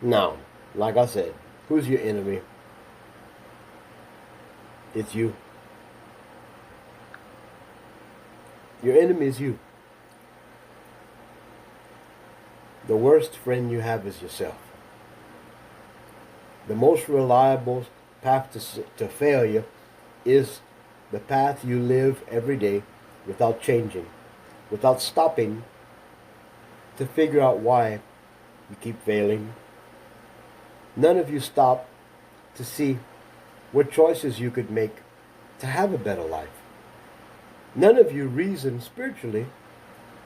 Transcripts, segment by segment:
Now, like I said, who's your enemy? It's you. Your enemy is you. The worst friend you have is yourself. The most reliable path to failure is the path you live every day without changing, without stopping to figure out why you keep failing. None of you stop to see what choices you could make to have a better life. None of you reason spiritually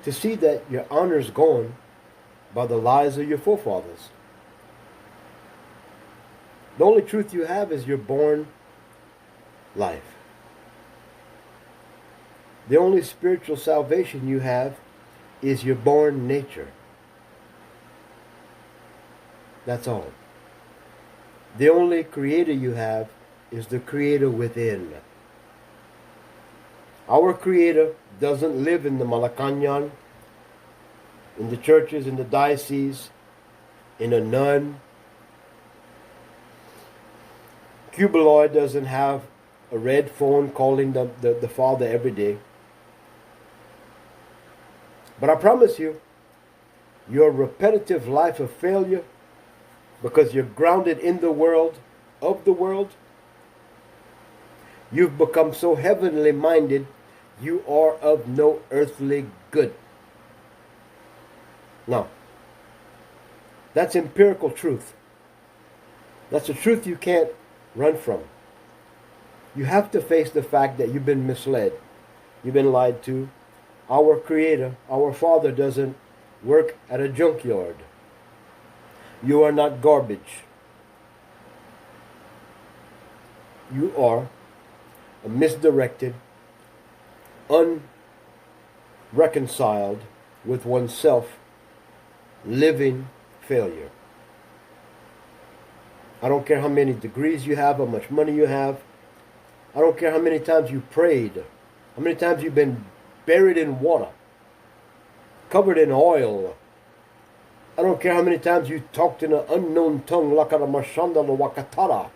to see that your honor's gone by the lies of your forefathers. The only truth you have is your born life. The only spiritual salvation you have is your born nature. That's all. The only creator you have is the creator within. Our creator doesn't live in the Malacanang, in the churches, in the diocese, in a nun. Cubaloid doesn't have a red phone calling the Father every day. But I promise you, your repetitive life of failure, because you're grounded in the world, of the world, you've become so heavenly minded, you are of no earthly good. No. That's empirical truth. That's a truth you can't run from. You have to face the fact that you've been misled. You've been lied to. Our Creator, our Father, doesn't work at a junkyard. You are not garbage. You are a misdirected, unreconciled with oneself, living failure. I don't care how many degrees you have, how much money you have. I don't care how many times you prayed, how many times you've been buried in water, covered in oil. I don't care how many times you talked in an unknown tongue, lakara mashanda lo wakatara.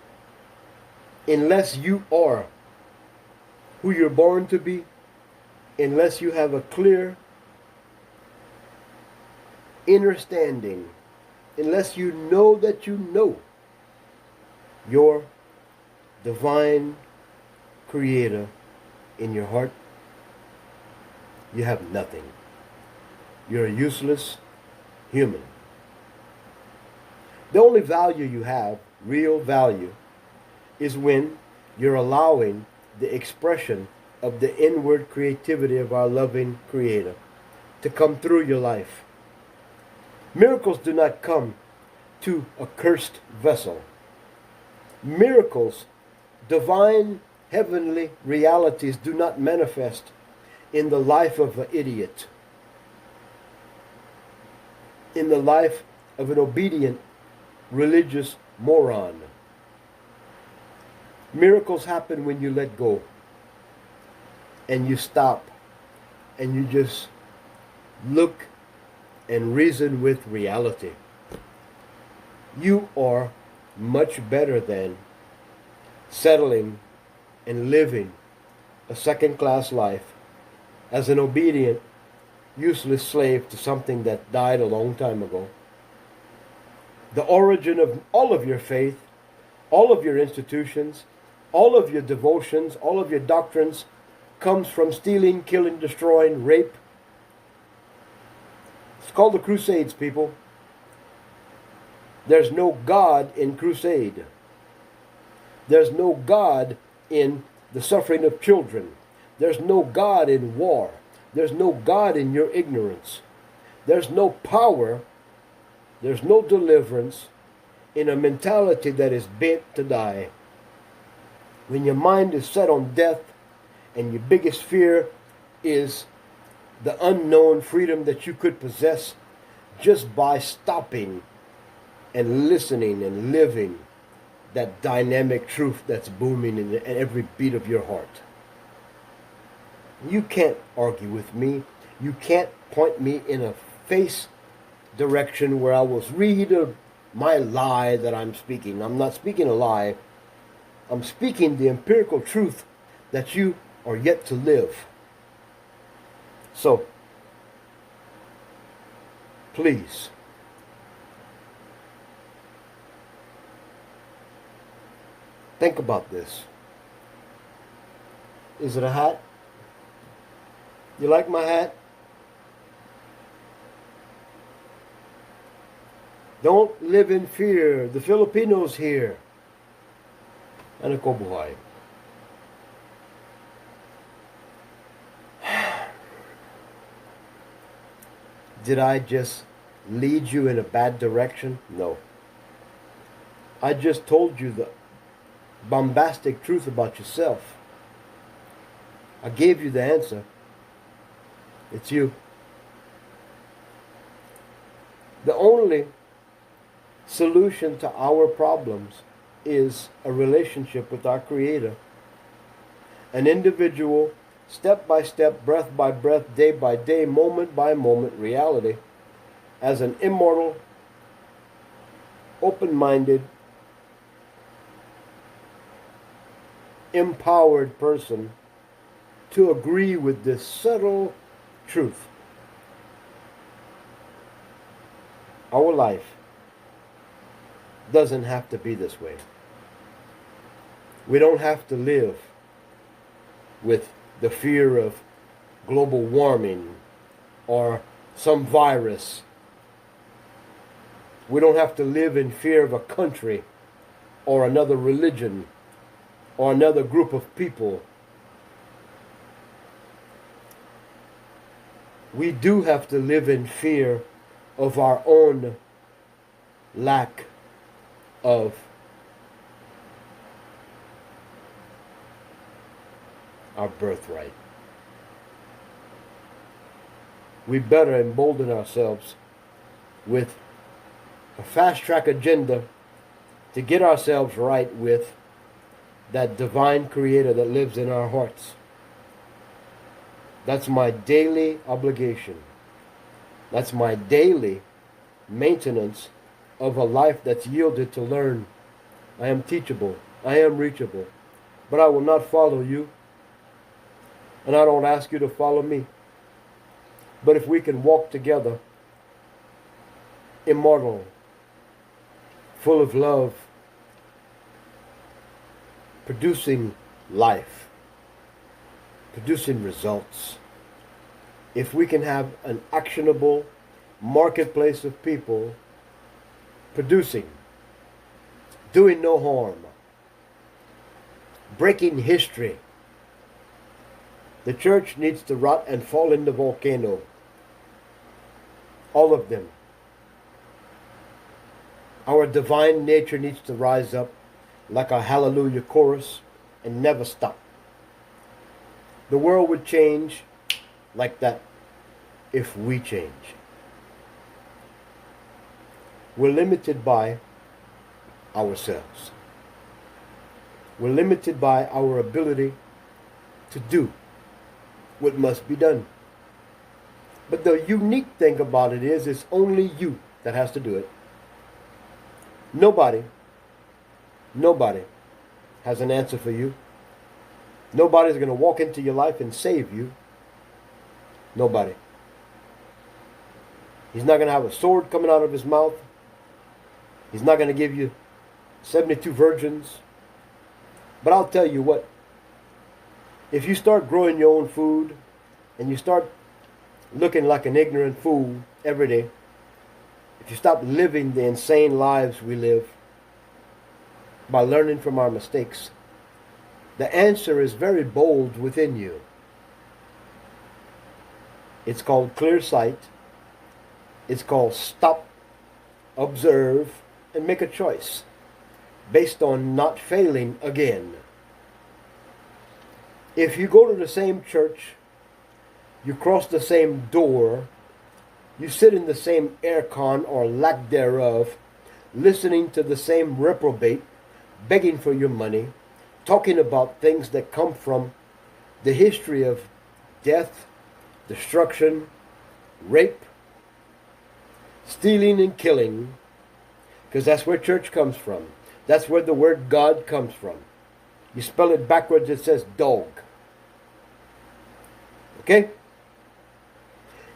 Unless you are who you're born to be, unless you have a clear inner standing, unless you know that you know your divine creator in your heart, you have nothing. You're a useless human. The only value you have, real value, is when you're allowing the expression of the inward creativity of our loving Creator to come through your life. Miracles do not come to a cursed vessel. Miracles, divine heavenly realities, do not manifest in the life of an idiot, in the life of an obedient religious moron. Miracles happen when you let go and you stop and you just look and reason with reality. You are much better than settling and living a second-class life as an obedient, useless slave to something that died a long time ago. The origin of all of your faith, all of your institutions, all of your devotions, all of your doctrines comes from stealing, killing, destroying, rape. It's called the Crusades, people. There's no God in crusade. There's no God in the suffering of children. There's no God in war. There's no God in your ignorance. There's no power, there's no deliverance in a mentality that is bent to die. When your mind is set on death and your biggest fear is the unknown freedom that you could possess just by stopping and listening and living that dynamic truth that's booming in every beat of your heart. You can't argue with me. You can't point me in a face direction where I will read a my lie that I'm speaking. I'm not speaking a lie. I'm speaking the empirical truth that you are yet to live. So, please, think about this. Is it a hat? You like my hat? Don't live in fear. The Filipinos here. Ano ko buhay? Did I just lead you in a bad direction? No. I just told you the bombastic truth about yourself. I gave you the answer. It's you. The only solution to our problems is a relationship with our Creator. An individual, step by step, breath by breath, day by day, moment by moment reality as an immortal, open-minded, empowered person to agree with this subtle truth. Our life doesn't have to be this way. We don't have to live with the fear of global warming or some virus. We don't have to live in fear of a country or another religion or another group of people. We do have to live in fear of our own lack of our birthright. We better embolden ourselves with a fast-track agenda to get ourselves right with that divine Creator that lives in our hearts. That's my daily obligation. That's my daily maintenance of a life that's yielded to learn. I am teachable. I am reachable. But I will not follow you. And I don't ask you to follow me. But if we can walk together, immortal, full of love, producing life, producing results. If we can have an actionable marketplace of people producing, doing no harm, breaking history. The church needs to rot and fall in the volcano. All of them. Our divine nature needs to rise up like a hallelujah chorus and never stop. The world would change like that if we change. We're limited by ourselves. We're limited by our ability to do what must be done. But the unique thing about it is it's only you that has to do it. Nobody has an answer for you. Nobody's going to walk into your life and save you. Nobody. He's not going to have a sword coming out of his mouth. He's not going to give you 72 virgins. But I'll tell you what. If you start growing your own food and you start looking like an ignorant fool every day, if you stop living the insane lives we live by learning from our mistakes, the answer is very bold within you. It's called clear sight. It's called stop, observe, and make a choice based on not failing again. If you go to the same church, you cross the same door, you sit in the same aircon or lack thereof, listening to the same reprobate, begging for your money, talking about things that come from the history of death, destruction, rape, stealing and killing, Because that's where church comes from. That's where the word God comes from. You spell it backwards, it says dog. Okay?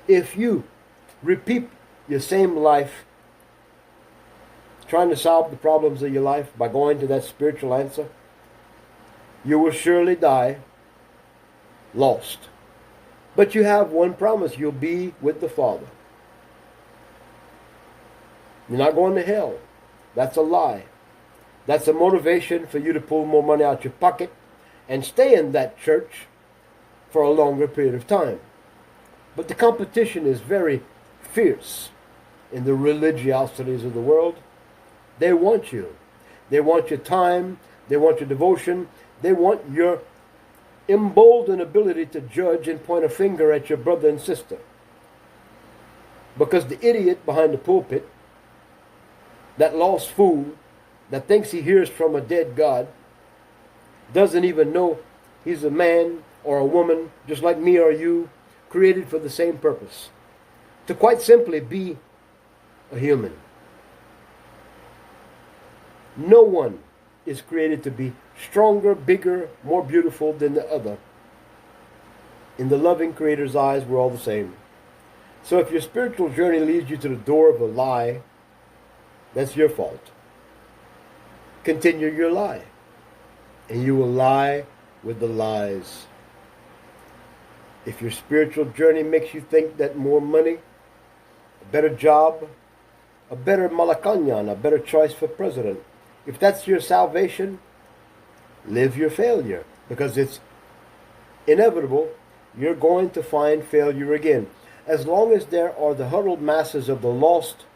If you repeat your same life, trying to solve the problems of your life by going to that spiritual answer, you will surely die lost. But you have one promise: you'll be with the Father. You're not going to hell. That's a lie. That's a motivation for you to pull more money out your pocket and stay in that church for a longer period of time. But the competition is very fierce in the religiosities of the world. They want you. They want your time. They want your devotion. They want your emboldened ability to judge and point a finger at your brother and sister. Because the idiot behind the pulpit, that lost fool that thinks he hears from a dead God, doesn't even know he's a man or a woman, just like me or you, created for the same purpose. To quite simply be a human. No one is created to be stronger, bigger, more beautiful than the other. In the loving Creator's eyes, we're all the same. So if your spiritual journey leads you to the door of a lie, that's your fault. Continue your lie, and you will lie with the lies. If your spiritual journey makes you think that more money, a better job, a better Malacanang, a better choice for president, if that's your salvation, live your failure, because it's inevitable. You're going to find failure again. As long as there are the huddled masses of the lost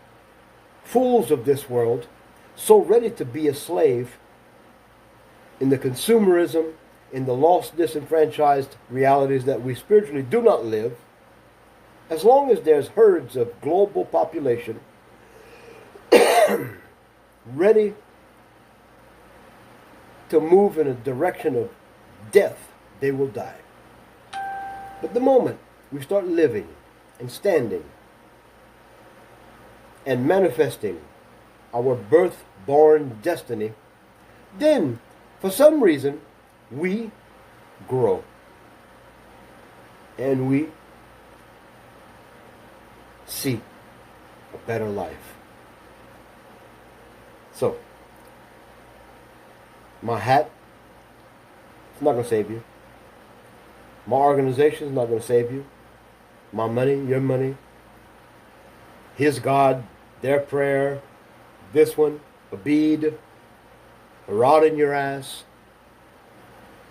fools of this world, so ready to be a slave in the consumerism, in the lost, disenfranchised realities that we spiritually do not live, as long as there's herds of global population ready to move in a direction of death, they will die. But the moment we start living and standing and manifesting our birth-born destiny, then, for some reason, we grow. And we see a better life. So, my hat is not going to save you. My organization is not going to save you. My money, your money, his God, their prayer, this one, a bead, a rod in your ass,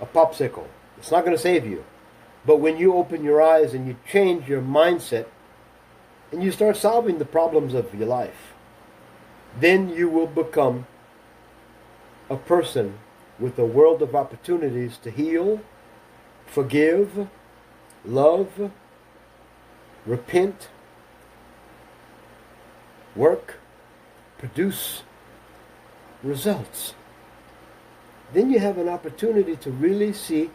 a popsicle. It's not going to save you. But when you open your eyes and you change your mindset and you start solving the problems of your life, then you will become a person with a world of opportunities to heal, forgive, love, repent, work, produce results. Then you have an opportunity to really see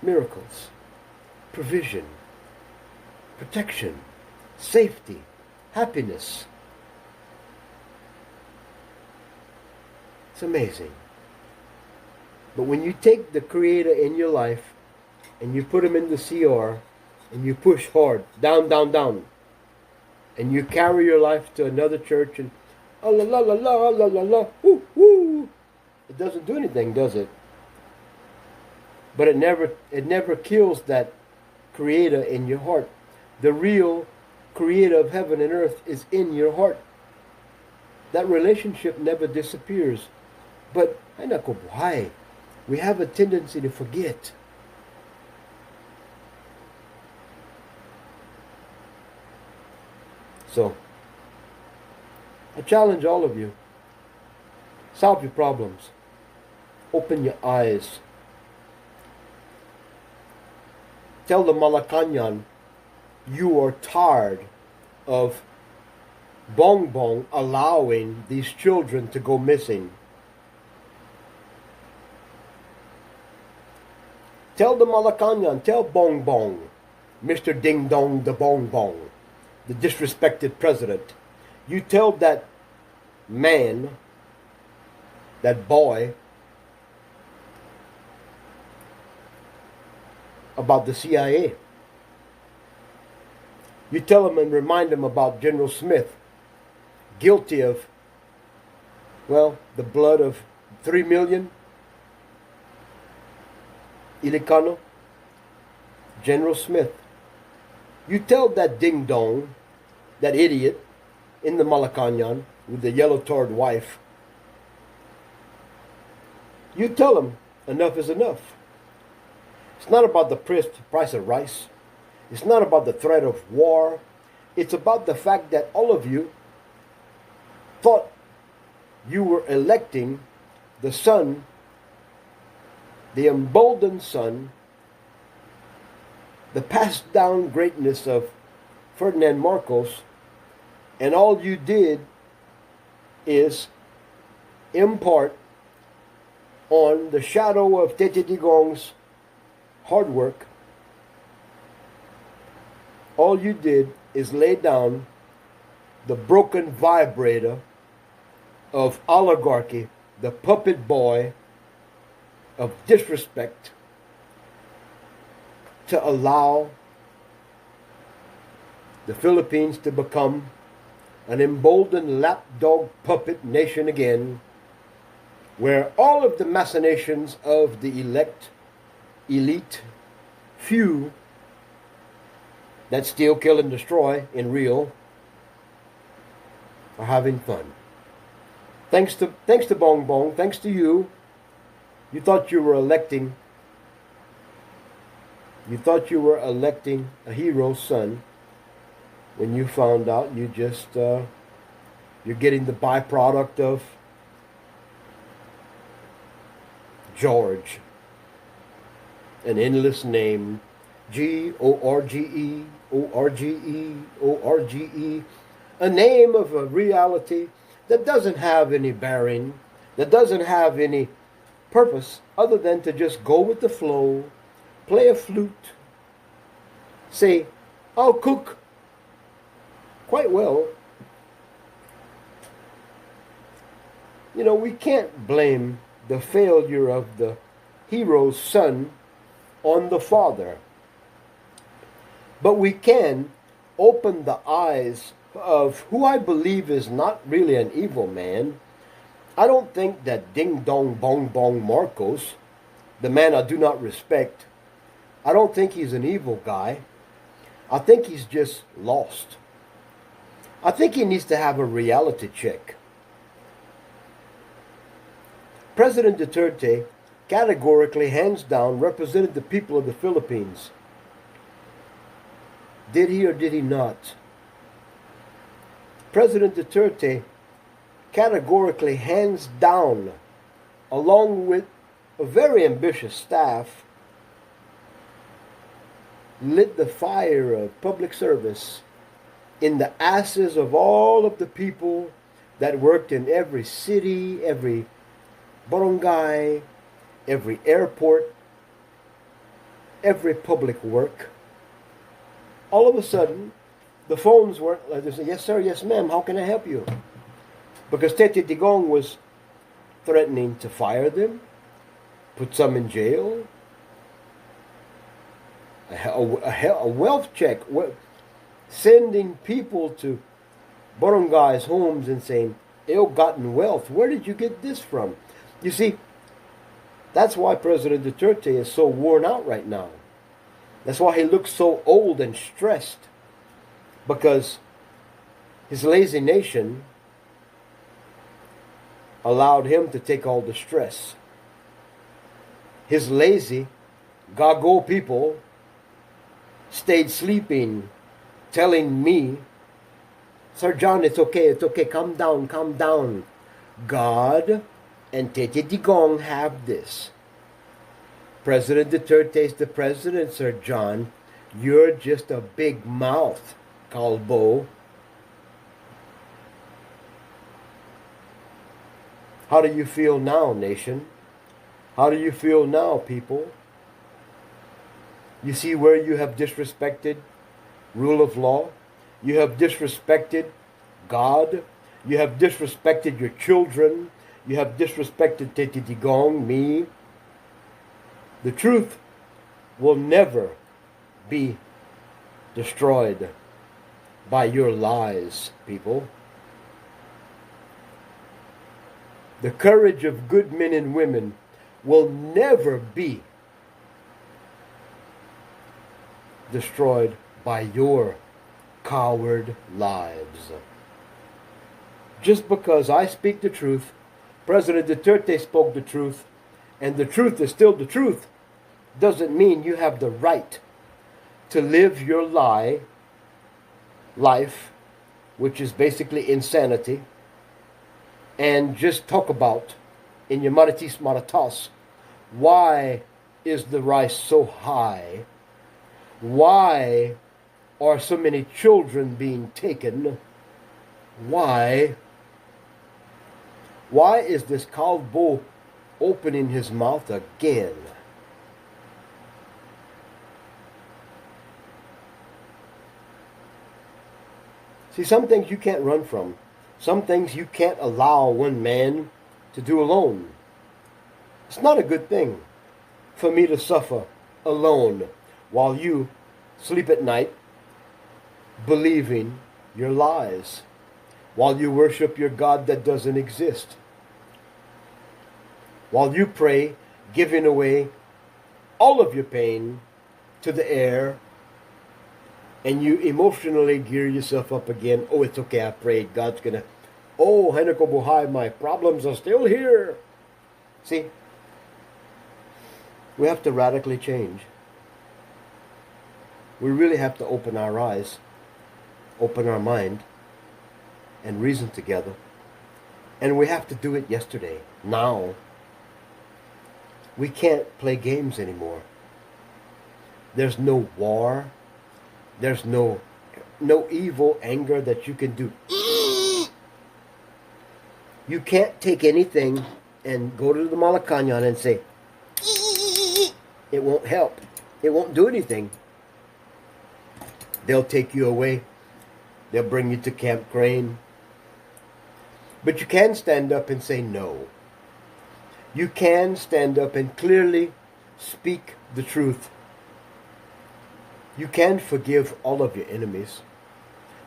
miracles, provision, protection, safety, happiness. It's amazing. But when you take the Creator in your life and you put him in the CR and you push hard, down, down, down, and you carry your life to another church and oh, la la la la la la la, woo woo, it doesn't do anything, does it? But it never kills that Creator in your heart. The real Creator of heaven and earth is in your heart. That relationship never disappears. But I know why. We have a tendency to forget. So, I challenge all of you. Solve your problems. Open your eyes. Tell the Malacanang you are tired of Bong Bong allowing these children to go missing. Tell the Malacanang, tell Bong Bong, Mr. Ding Dong the Bong Bong, the disrespected president, You tell that man, that boy, about the CIA. You tell him and remind him about General Smith, guilty of, well, the blood of 3 million Ilocano. General Smith. You tell that ding dong, that idiot in the Malacañang with the yellow-tarred wife, you tell him enough is enough. It's not about the price of rice. It's not about the threat of war. It's about the fact that all of you thought you were electing the son, the emboldened son, the passed down greatness of Ferdinand Marcos, and all you did is impart on the shadow of Tete Digong's hard work. All you did is lay down the broken vibrator of oligarchy, the puppet boy of disrespect, to allow the Philippines to become an emboldened lapdog puppet nation again, where all of the machinations of the elite few that steal, kill, and destroy in real are having fun. Thanks to Bong Bong, thanks to you, you thought you were electing a hero's son. When you found out, you're getting the byproduct of George, an endless name, Gorge, Orge, a name of a reality that doesn't have any bearing, that doesn't have any purpose other than to just go with the flow, play a flute, say, I'll cook quite well. You know, we can't blame the failure of the hero's son on the father. But we can open the eyes of who I believe is not really an evil man. I don't think that Ding Dong Bong Bong Marcos, the man I do not respect, I don't think he's an evil guy. I think he's just lost. I think he needs to have a reality check. President Duterte categorically, hands down, represented the people of the Philippines. Did he or did he not? President Duterte categorically, hands down, along with a very ambitious staff, lit the fire of public service in the asses of all of the people that worked in every city, every barangay, every airport, every public work. All of a sudden, the phones weren't like this. Yes, sir. Yes, ma'am. How can I help you? Because Tete Digong was threatening to fire them, put some in jail, a wealth check, sending people to barangays, homes, and saying, ill-gotten wealth. Where did you get this from? You see, that's why President Duterte is so worn out right now. That's why he looks so old and stressed. Because his lazy nation allowed him to take all the stress. His lazy, gago people stayed sleeping, telling me, Sir John, it's okay, calm down. God and Tete Digong have this. President Duterte is the president, Sir John. You're just a big mouth, Calbo. How do you feel now, nation? How do you feel now, people? You see where you have disrespected rule of law? You have disrespected God. You have disrespected your children. You have disrespected Tete Tigong, me. The truth will never be destroyed by your lies, people. The courage of good men and women will never be destroyed by your coward lives. Just because I speak the truth, President Duterte spoke the truth, and the truth is still the truth, doesn't mean you have the right to live your life, which is basically insanity, and just talk about in your maritis maratas, why is the rice so high? Why are so many children being taken? Why is this Calvo opening his mouth again? See, some things you can't run from. Some things you can't allow one man to do alone. It's not a good thing for me to suffer alone while you sleep at night believing your lies, while you worship your God that doesn't exist, while you pray giving away all of your pain to the air, and you emotionally gear yourself up again. Oh, it's okay, I prayed. God's gonna, oh, Heneko Buhay, my problems are still here. See, we have to radically change. We really have to open our eyes, open our mind, and reason together. And we have to do it yesterday, now. We can't play games anymore. There's no war. There's no evil anger that you can do. You can't take anything and go to the Malacanang and say, it won't help. It won't do anything. They'll take you away. They'll bring you to Camp Crane. But you can stand up and say no. You can stand up and clearly speak the truth. You can forgive all of your enemies,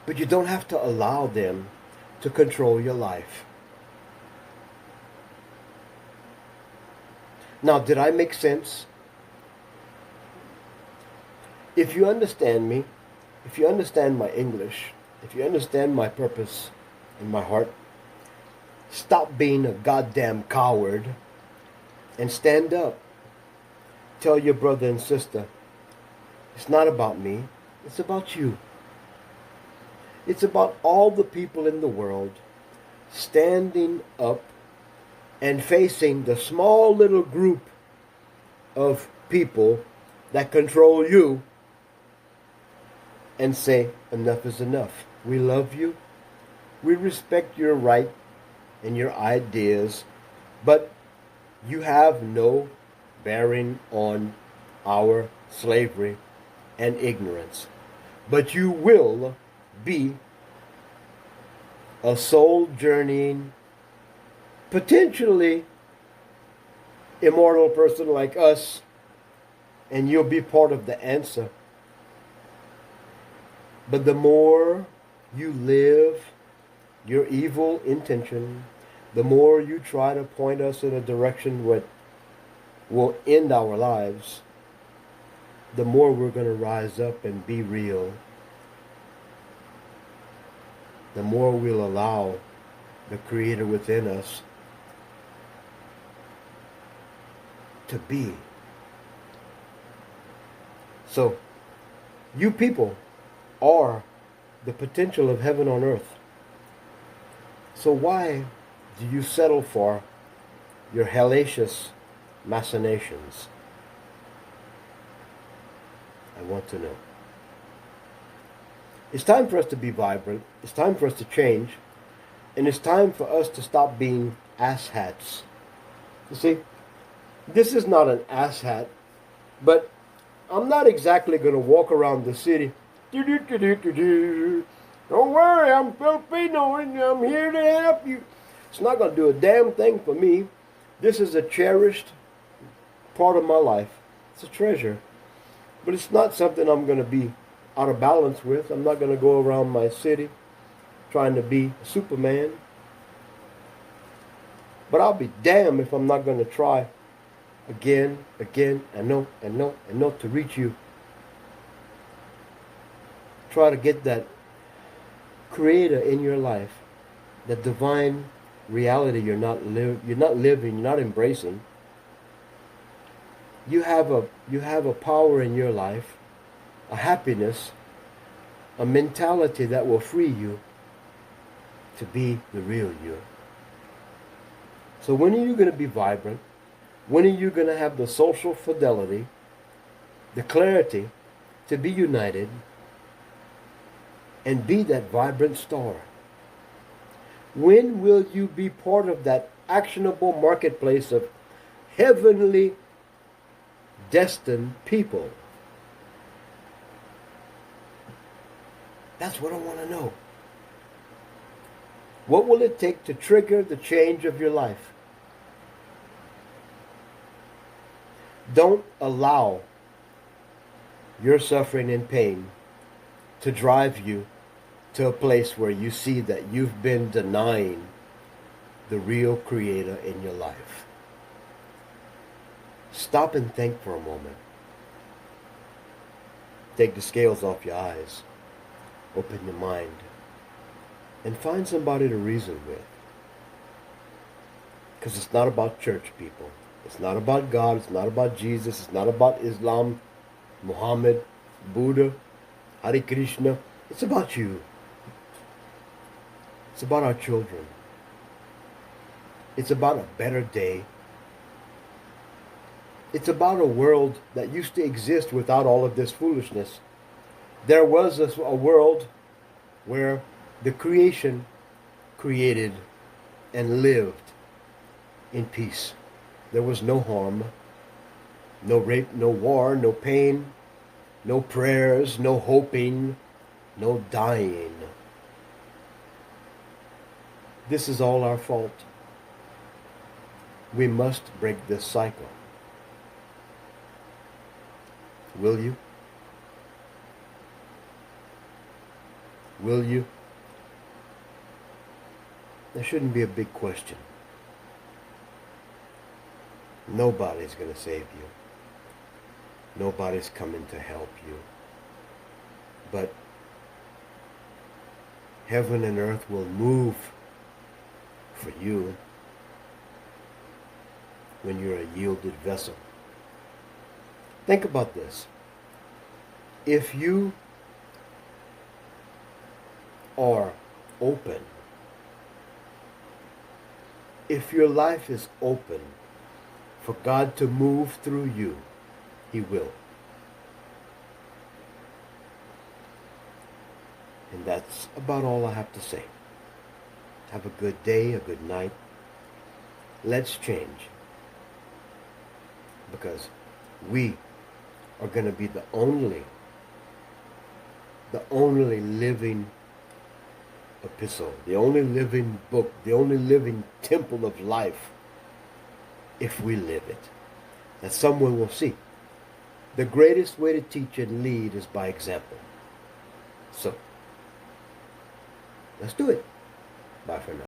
but you don't have to allow them to control your life. Now, did I make sense? If you understand me, if you understand my English, if you understand my purpose in my heart, stop being a goddamn coward and stand up. Tell your brother and sister, it's not about me, it's about you. It's about all the people in the world standing up and facing the small little group of people that control you and say, enough is enough. We love you. We respect your right and your ideas, but you have no bearing on our slavery and ignorance. But you will be a soul journeying, potentially immortal person like us, and you'll be part of the answer. But the more you live your evil intention, the more you try to point us in a direction that will end our lives, the more we're going to rise up and be real. The more we'll allow the Creator within us to be. So, you people are the potential of heaven on earth. So why do you settle for your hellacious machinations? I want to know. It's time for us to be vibrant. It's time for us to change. And it's time for us to stop being asshats. You see, this is not an asshat, but I'm not exactly going to walk around the city. Don't worry, I'm Filipino and I'm here to help you. It's not going to do a damn thing for me. This is a cherished part of my life. It's a treasure. But it's not something I'm going to be out of balance with. I'm not going to go around my city trying to be Superman. But I'll be damned if I'm not going to try again, and no to reach you. Try to get that creator in your life, that divine reality you're not living, you're not embracing. You have a power in your life, a happiness, a mentality that will free you to be the real you. So when are you going to be vibrant? When are you going to have the social fidelity, the clarity to be united and be that vibrant star? When will you be part of that actionable marketplace of heavenly destined people? That's what I want to know. What will it take to trigger the change of your life? Don't allow your suffering and pain to drive you to a place where you see that you've been denying the real creator in your life. Stop and think for a moment. Take the scales off your eyes. Open your mind. And find somebody to reason with. Because it's not about church people. It's not about God. It's not about Jesus. It's not about Islam, Muhammad, Buddha, Hare Krishna. It's about you. It's about our children. It's about a better day. It's about a world that used to exist without all of this foolishness. There was a world where the creation created and lived in peace. There was no harm, no rape, no war, no pain, no prayers, no hoping, no dying. This is all our fault. We must break this cycle. Will you? Will you? That shouldn't be a big question. Nobody's going to save you. Nobody's coming to help you. But heaven and earth will move for you when you're a yielded vessel. Think about this. If you are open, if your life is open for God to move through you, He will. And that's about all I have to say. Have a good day, a good night. Let's change. Because we are going to be the only living epistle, the only living book, the only living temple of life, if we live it, that someone will see. The greatest way to teach and lead is by example. So, let's do it. Bye for now.